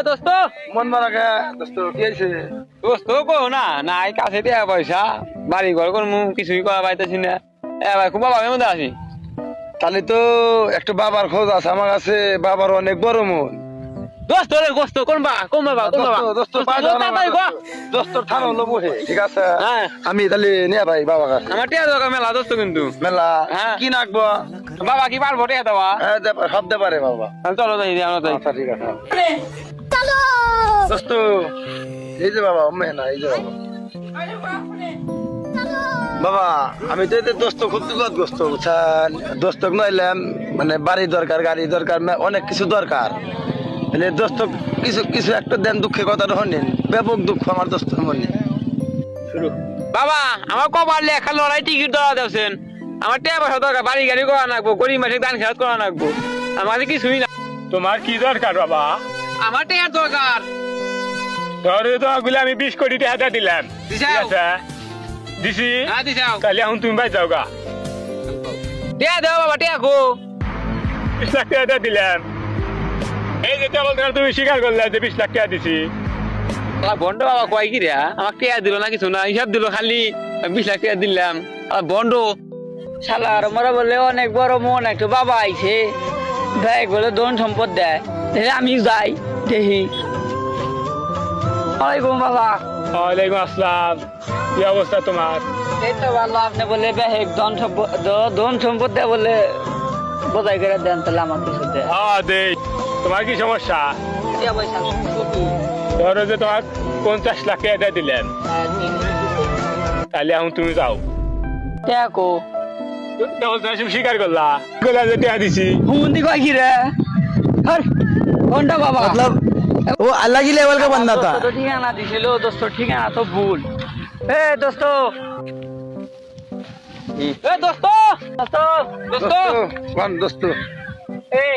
দোস্ত মন মারা গে দোস্ত কি হইছে? দোস্ত কো না নাই কাছে দিয়া পয়সা বাড়ি ঘর করমু কিছুই করা পাইতেছি না। ভাই খুব বাবা মধ্যে আছি। তাহলে তো একটা বাবার খোঁজ আছে আমার কাছে, বাবার অনেক বড় মন। দোস্ত রে গোস্ত কোন বাবা দোস্ত দোস্ত থানো লবো হে, ঠিক আছে? হ্যাঁ। আমি তাহলে নিয়ে ভাই বাবা কাছে আমার টিয়া দরকার মেলা দোস্ত কিন্তু মেলা হ্যাঁ। কি নাকবো? বাবা কি পারবো টিয়া দেওয়া? হ্যাঁ সব দে পারে বাবা। চলো যাই আমরা যাই। আচ্ছা ঠিক আছে দোস্ত। এই যে বাবা মেনা, এই যে বাবা। বাবা আমি তো এতে দোস্ত খুব বিপদগ্রস্ত বুঝছেন। দোস্ত নইলাম মানে বাড়ি দরকার, গাড়ি দরকার, অনেক কিছু দরকার। মানে দোস্ত কিছু কিছু একটা দেন, দুঃখের কথা শোনেন, ব্যাপক দুঃখ আমার দোস্তর মনে। শুরু বাবা আমার কবার লেখা লড়াই টিকিট দেওয়া দেওছেন। আমার টিয়া পয়সা দরকার, বাড়ি গাড়ি করা নাকবো, গরিব মাসে দান খেয়াল করা নাকবো। আমার কিছুই না। তোমার কি দরকার বাবা? আমার টিয়ার দরকার। ধরো তোমার গুলো আমি 20 কোটি টাকা দিলাম, দিছাও? ঠিক আছে দিছি। হ্যাঁ দিছাও। তাহলে এখন তুমি বাই যাও গা। টিয়া দেও বাবা, টিয়া গো। 20 লাখ টাকা দিলাম, এই যে কেবল তুমি স্বীকার করলে যে 20 লাখ টাকা দিছি। বন্ড বাবা কয় কি রে? আমার টিয়া দিল না কিছু না, হিসাব দিল খালি 20 লাখ টাকা দিলাম। বন্ড শালার মরা বলে অনেক বড় মন, একটু বাবা আইছে ব্যাগ বলে ধন সম্পদ দেয়, দেখে আমি যাই দেখি। ওয়ালাইকুম বাবা। ওয়ালাইকুম আসসালাম, কি অবস্থা তোমার? এই তো ভালো। আপনি বলে ব্যাগ ধন সম্পদ দেয় বলে বোঝাই করে দেন, তাহলে আমার কিছু দেয়। হ্যাঁ দেই। তোমার কি সমস্যা? টিয়া পয়সা ছুটি। ধরো যে তোমার 50 লাখ টাকা দিলাম, তাহলে এখন তুমি যাও। টিয়া কো কেবল তুমি স্বীকার করলা বলে যে টাকা দিছি। হুমন্দি কয় কি রে? হর কোনটা বাবা? ও আল্লাহ কি লেভেল का बंदा था। দোস্ত তো ঠিকানা দিছিল, দোস্ত ঠিকানা তো ভুল। এ দোস্ত দোস্ত দোস্ত দোস্ত কোন দোস্ত? এই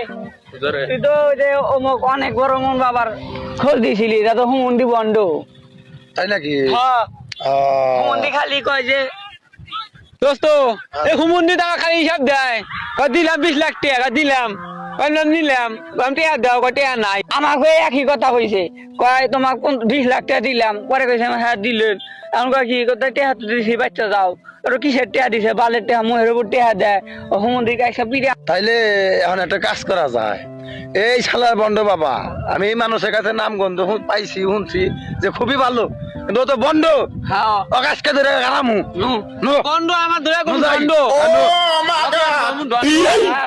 তুই তো ওই যে অমুক অনেক বড় মন বাবার খোঁজ দিছিলি, এটা তো হুমন্দি বন্ড। তাই নাকি? হ্যাঁ আহ, হুমন্দি খালি কয় যে দোস্ত এই হুমুন্দি দাওয়া খালি হিসাব দেয়। দিলাম 20 লাখ টাকা দিলাম, নিলাম টিয়া দাও, টিয়া নাই। আমাকে একই কথা কইছে, কয় তোমার 20 লাখ টাকা দিলাম। পরে কইছে হ্যাঁ দিলেন। এখন কয় কি কথা টেহা তো দিছি, বাচ্চা যাও। ওরা কিসের টেহা দিছে? বালের টেহা, মুহের উপর টেহা দেয়। ও হুমন্দি গাইসা পিড়ে। তাইলে এখন একটা কাজ করা যায়। এই শালার বন্ড বাবা, আমি এই মানুষের কাছে নাম গন্ধ পাইছি, শুনছি যে খুবই ভালো, কিন্তু ও তো বন্ড। হ্যাঁ অকাশকে ধরে গারামু বন্ড আমার ধরে কোন বন্ড? ও